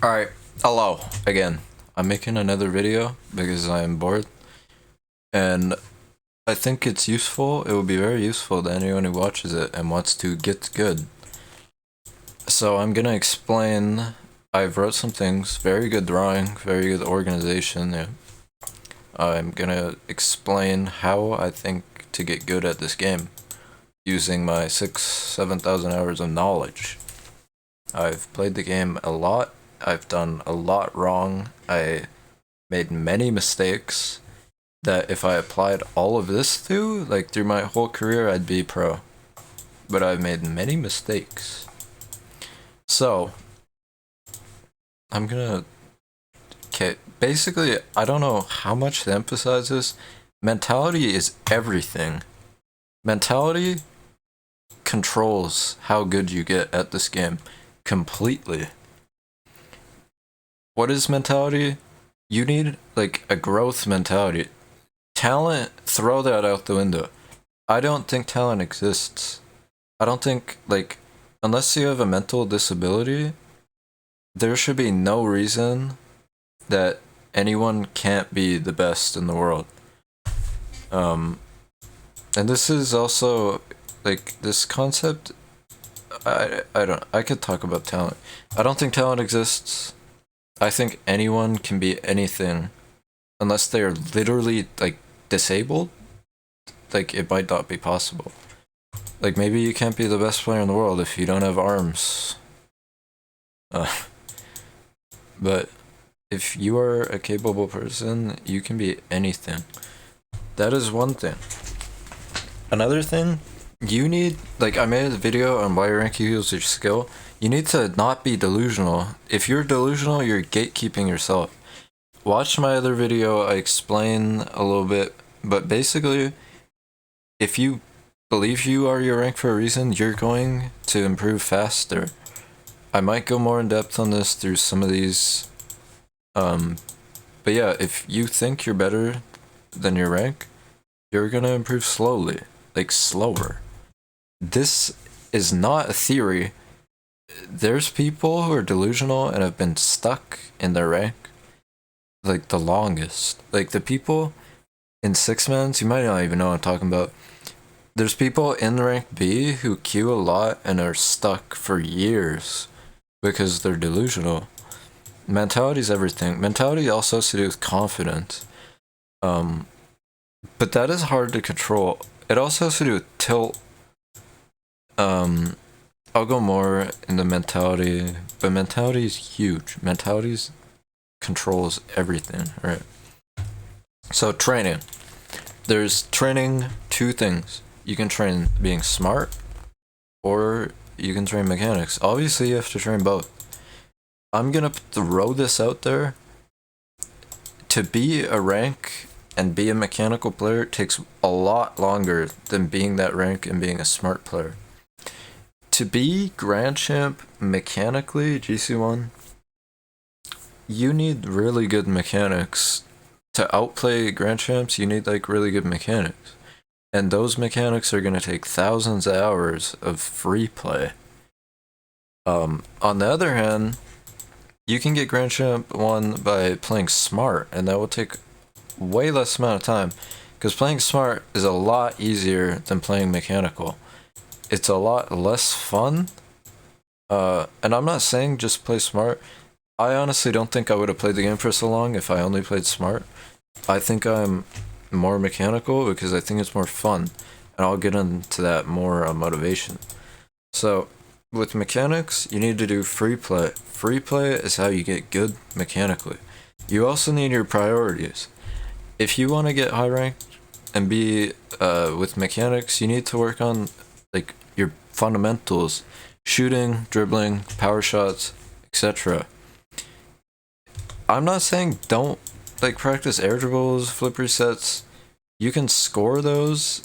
Alright, hello again. I'm making another video because I'm bored and I think it's useful. It will be very useful to anyone who watches it and wants to get good. So I'm gonna explain. I've wrote some things, very good drawing, very good organization. Yeah. I'm gonna explain how I think to get good at this game using my 7,000 hours of knowledge. I've played the game a lot. I've done a lot wrong. I made many mistakes that if I applied all of this through my whole career, I'd be pro. But I've made many mistakes. So, I'm gonna. Okay, basically, I don't know how much to emphasize this. Mentality is everything. Mentality controls how good you get at this game completely. What is mentality? You need like a growth mentality. Talent, throw that out the window. I don't think talent exists. I don't think, unless you have a mental disability, there should be no reason that anyone can't be the best in the world. And this is also, this concept, I could talk about talent. I don't think talent exists. I think anyone can be anything unless they are literally, disabled. It might not be possible. Maybe you can't be the best player in the world if you don't have arms. But if you are a capable person, you can be anything. That is one thing. Another thing, you need, I made a video on why rank equals your skill. You need to not be delusional. If you're delusional, you're gatekeeping yourself. Watch my other video, I explain a little bit, but basically, if you believe you are your rank for a reason, you're going to improve faster. I might go more in depth on this through some of these, but yeah, if you think you're better than your rank, you're gonna improve slowly, slower. This is not a theory. There's people who are delusional and have been stuck in their rank the longest. The people in 6-mans, you might not even know what I'm talking about. There's people in rank B who queue a lot and are stuck for years because they're delusional. Mentality is everything. Mentality also has to do with confidence. But that is hard to control. It also has to do with tilt. I'll go more into mentality, but mentality is huge. Mentality controls everything, right? So training. There's training two things. You can train being smart, or you can train mechanics. Obviously, you have to train both. I'm gonna throw this out there. To be a rank and be a mechanical player takes a lot longer than being that rank and being a smart player. To be Grand Champ mechanically, GC1, you need really good mechanics. To outplay Grand Champs, you need really good mechanics. And those mechanics are gonna take thousands of hours of free play. On the other hand, you can get Grand Champ 1 by playing smart, and that will take way less amount of time. Because playing smart is a lot easier than playing mechanical. It's a lot less fun. And I'm not saying just play smart. I honestly don't think I would have played the game for so long if I only played smart. I think I'm more mechanical because I think it's more fun. And I'll get into that more on motivation. So, with mechanics, you need to do free play. Free play is how you get good mechanically. You also need your priorities. If you want to get high ranked and be with mechanics, you need to work on your fundamentals, shooting, dribbling, power shots, etc. I'm not saying don't practice air dribbles, flip resets. You can score those,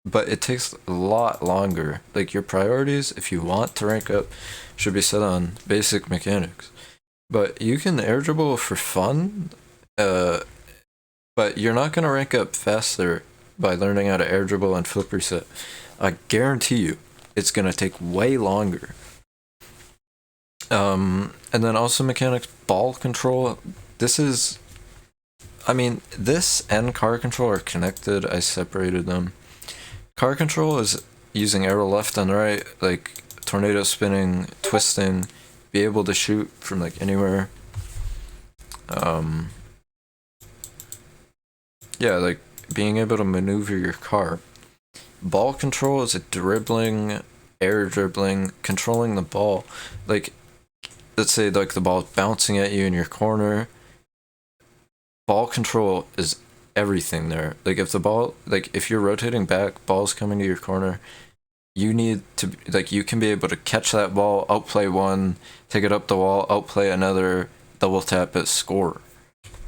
but it takes a lot longer. Your priorities, if you want to rank up, should be set on basic mechanics. But you can air dribble for fun, but you're not going to rank up faster by learning how to air dribble and flip reset. I guarantee you, it's going to take way longer. And then also mechanics, ball control. This is, I mean, this and car control are connected. I separated them. Car control is using arrow left and right, like tornado spinning, twisting, be able to shoot from like anywhere. Yeah, like being able to maneuver your car. Ball control is a dribbling, air dribbling, controlling the ball. Like, let's say like the ball's bouncing at you in your corner. Ball control is everything there. Like if the ball, like if you're rotating back, ball's coming to your corner, you need to, like, you can be able to catch that ball, outplay one, take it up the wall, outplay another, double tap it, score.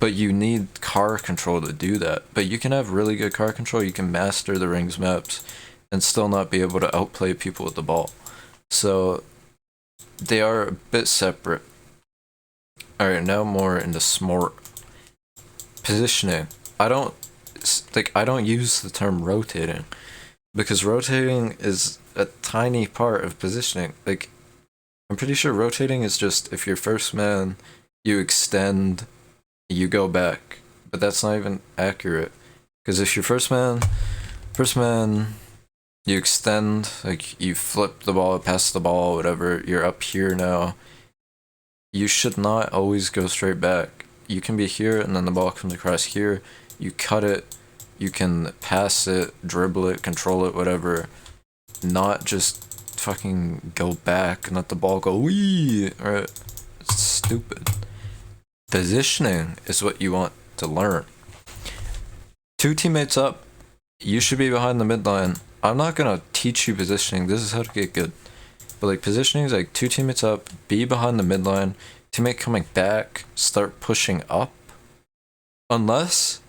But you need car control to do that. But you can have really good car control, you can master the rings maps, and still not be able to outplay people with the ball. So they are a bit separate. Alright, now more into smart positioning. I don't use the term rotating, because rotating is a tiny part of positioning. Like, I'm pretty sure rotating is just if you're first man, you extend, you go back. But that's not even accurate. Because if you're first man, you extend, like you flip the ball, pass the ball, whatever, you're up here now. You should not always go straight back. You can be here and then the ball comes across here, you cut it, you can pass it, dribble it, control it, whatever. Not just fucking go back and let the ball go wee. Right? It's stupid. Positioning is what you want to learn. Two teammates up, you should be behind the midline. I'm not gonna teach you positioning, this is how to get good. But like positioning is like two teammates up, be behind the midline, teammate coming back, start pushing up. Unless,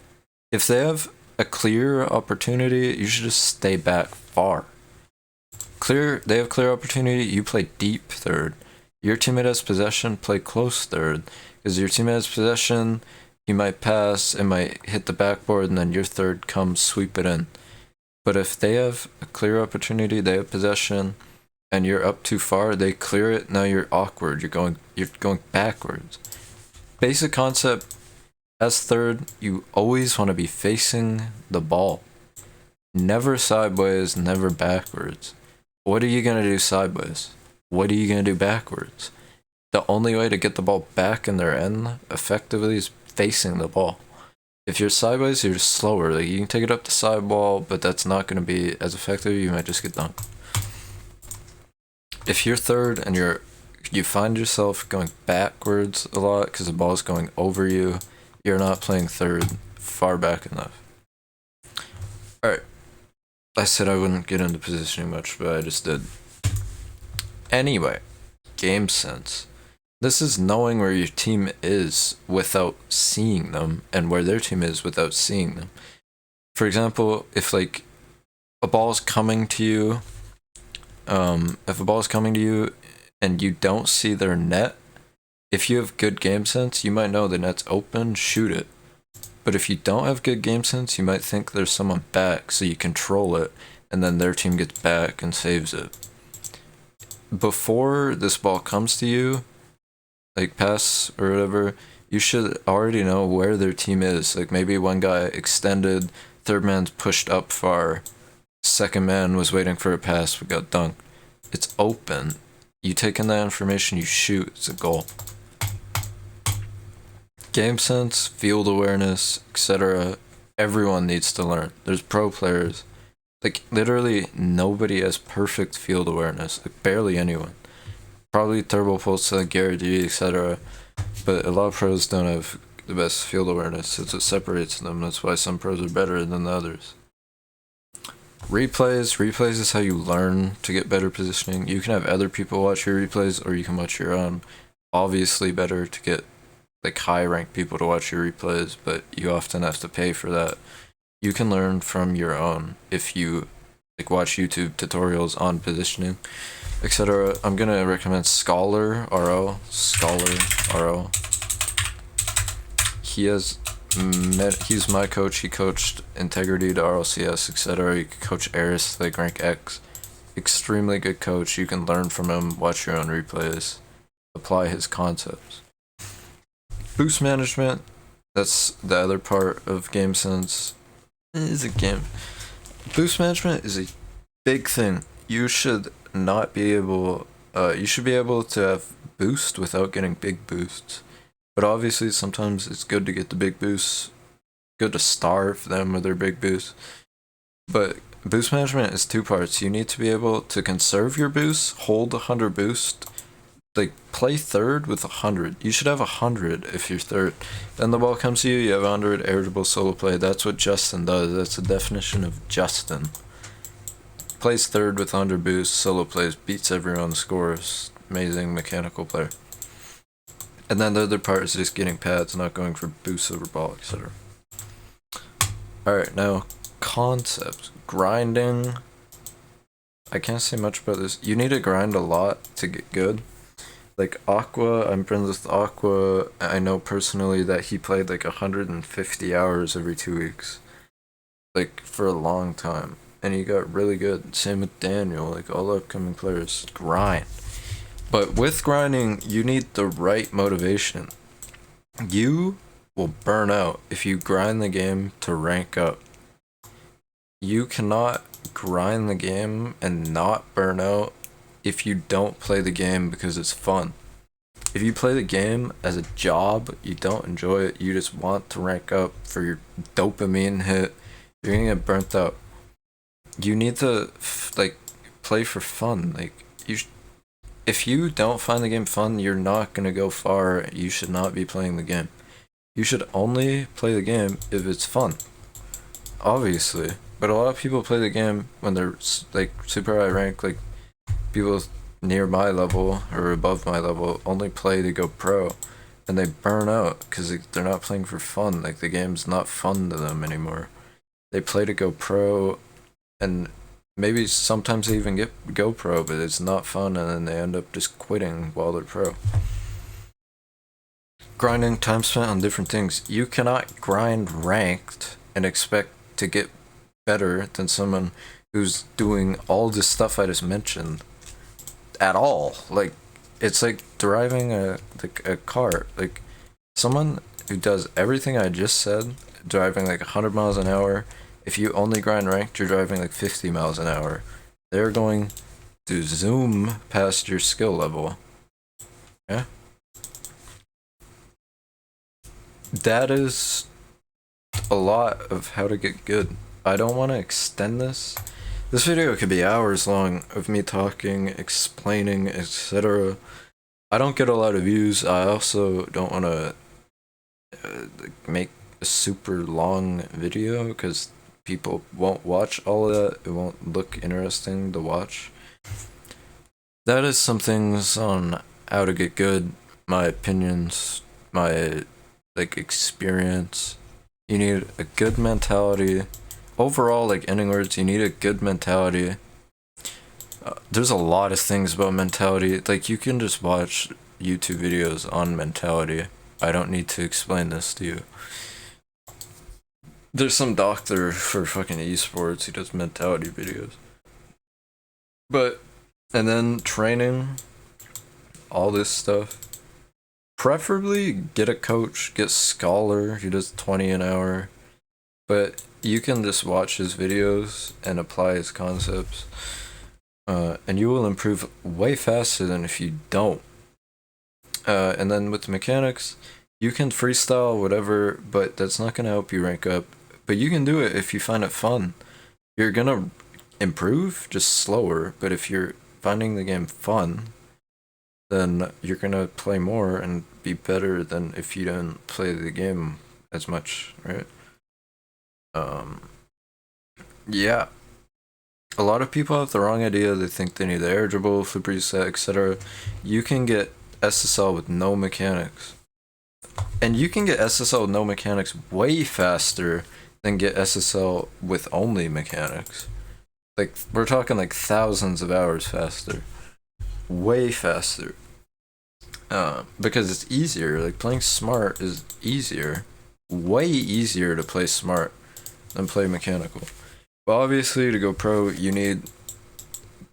if they have a clear opportunity, you should just stay back far. They have clear opportunity, you play deep third. Your teammate has possession, play close third. Because your teammate has possession, you might pass, it might hit the backboard, and then your third comes, sweep it in. But if they have a clear opportunity, they have possession, and you're up too far, they clear it, now you're awkward, you're going backwards. Basic concept, as third, you always want to be facing the ball. Never sideways, never backwards. What are you going to do sideways? What are you going to do backwards? The only way to get the ball back in their end effectively is facing the ball. If you're sideways, you're just slower. Like, you can take it up the sidewall, but that's not going to be as effective. You might just get dunked. If you're third and you find yourself going backwards a lot because the ball is going over you, you're not playing third far back enough. Alright. I said I wouldn't get into positioning much, but I just did. Anyway, game sense. This is knowing where your team is without seeing them, and where their team is without seeing them. For example, if like a ball's coming to you, and you don't see their net, if you have good game sense, you might know the net's open, shoot it. But if you don't have good game sense, you might think there's someone back, so you control it, and then their team gets back and saves it. Before this ball comes to you, like pass or whatever, you should already know where their team is. Like maybe one guy extended, third man's pushed up far, second man was waiting for a pass but got dunked. It's open. You take in that information, you shoot, it's a goal. Game sense, field awareness, etc. Everyone needs to learn. There's pro players. Like literally nobody has perfect field awareness. Like barely anyone. Probably Turbo Pulse, Gary D, etc. But a lot of pros don't have the best field awareness. It's what separates them. That's why some pros are better than the others. Replays is how you learn to get better positioning. You can have other people watch your replays, or you can watch your own. Obviously better to get like high ranked people to watch your replays, but you often have to pay for that. You can learn from your own if you like watch YouTube tutorials on positioning, etc. I'm gonna recommend Scholar RO. He's my coach. He coached Integrity to RLCS, etc. He could coach Eris, like rank X. Extremely good coach. You can learn from him. Watch your own replays. apply his concepts. Boost management, that's the other part of GameSense. Is a game. Boost management is a big thing. You should not be able. You should be able to have boost without getting big boosts. But obviously, sometimes it's good to get the big boosts. Good to starve them with their big boosts. But boost management is two parts. You need to be able to conserve your boosts, hold 100 boost, like play third with 100. You should have 100 if you're third. Then the ball comes to you, you have 100 irritable solo play. That's what Justin does. That's the definition of Justin. Plays third with 100 boost, solo plays, beats everyone, scores. Amazing mechanical player. And then the other part is just getting pads, not going for boosts over ball, etc. Alright, now concepts. Grinding. I can't say much about this. You need to grind a lot to get good. Like Aqua, I'm friends with Aqua. I know personally that he played like 150 hours every 2 weeks. Like for a long time. And he got really good. Same with Daniel, like all upcoming players. Grind. But with grinding, you need the right motivation. You will burn out if you grind the game to rank up. You cannot grind the game and not burn out if you don't play the game because it's fun. If you play the game as a job, you don't enjoy it, you just want to rank up for your dopamine hit, you're gonna get burnt out. You need to like play for fun. Like if you don't find the game fun, you're not gonna go far. You should not be playing the game. You should only play the game if it's fun. Obviously. But a lot of people play the game when they're like super high rank, like people near my level or above my level only play to go pro, and they burn out because they're not playing for fun. Like the game's not fun to them anymore. They play to go pro, and maybe sometimes they even go pro, but it's not fun, and then they end up just quitting while they're pro. Grinding, time spent on different things. You cannot grind ranked and expect to get better than someone who's doing all this stuff I just mentioned at all. Like it's like driving a car. Like someone who does everything I just said, driving like 100 miles an hour. If you only grind ranked, you're driving like 50 miles an hour. They're going to zoom past your skill level. Yeah. That is a lot of how to get good. I don't want to extend this. This video could be hours long of me talking, explaining, etc. I don't get a lot of views. I also don't want to make a super long video because people won't watch all of that. It won't look interesting to watch. That is some things on how to get good, my opinions, my experience. You need a good mentality. Overall, like ending words, you need a good mentality. There's a lot of things about mentality. Like you can just watch YouTube videos on mentality. I don't need to explain this to you. There's some doctor for fucking esports who does mentality videos. And then training, all this stuff. Preferably get a coach, get Scholar, he does 20 an hour. But you can just watch his videos and apply his concepts. And you will improve way faster than if you don't. And then with the mechanics, you can freestyle whatever, but that's not going to help you rank up. But you can do it if you find it fun. You're going to improve, just slower. But if you're finding the game fun, then you're going to play more and be better than if you don't play the game as much, right? Yeah. A lot of people have the wrong idea. They think they need the air dribble, flip reset, etc. You can get SSL with no mechanics. And you can get SSL with no mechanics way faster than get SSL with only mechanics. Like, we're talking like thousands of hours faster. Way faster. Because it's easier. Like, playing smart is easier. Way easier to play smart than play mechanical. But obviously, to go pro, you need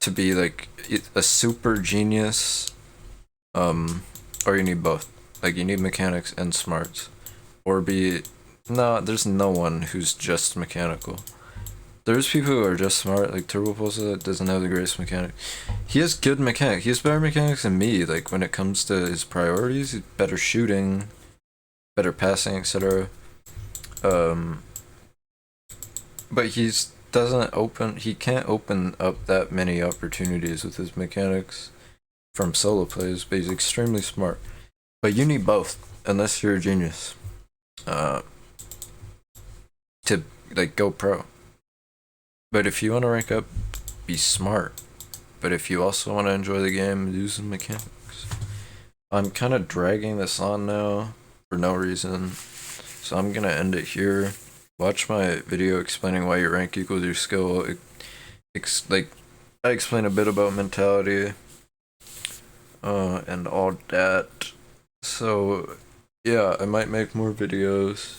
to be like a super genius. or you need both. Like you need mechanics and smarts, or be no. There's no one who's just mechanical. There's people who are just smart, like Turbo Pulsa doesn't have the greatest mechanic. He has good mechanic. He has better mechanics than me. Like when it comes to his priorities, he's better shooting, better passing, etc. But he's doesn't open. He can't open up that many opportunities with his mechanics from solo plays. But he's extremely smart. But you need both, unless you're a genius, to like go pro. But if you want to rank up, be smart. But if you also want to enjoy the game, do some mechanics. I'm kind of dragging this on now for no reason, so I'm gonna end it here. Watch my video explaining why your rank equals your skill. Like, I explain a bit about mentality, and all that. So, yeah, I might make more videos.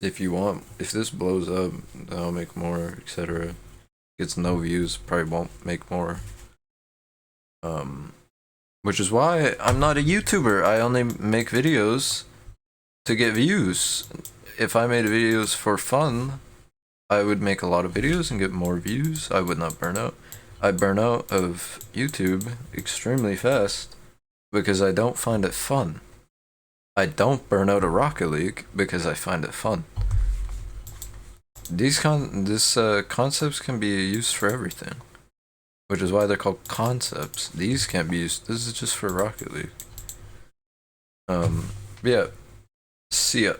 If you want, if this blows up, then I'll make more, etc. Gets no views, probably won't make more. Which is why I'm not a YouTuber. I only make videos to get views. If I made videos for fun, I would make a lot of videos and get more views. I would not burn out. I burn out of YouTube extremely fast because I don't find it fun. I don't burn out of Rocket League because I find it fun. These concepts can be used for everything, which is why they're called concepts. These can't be used. This is just for Rocket League. Yeah. See ya.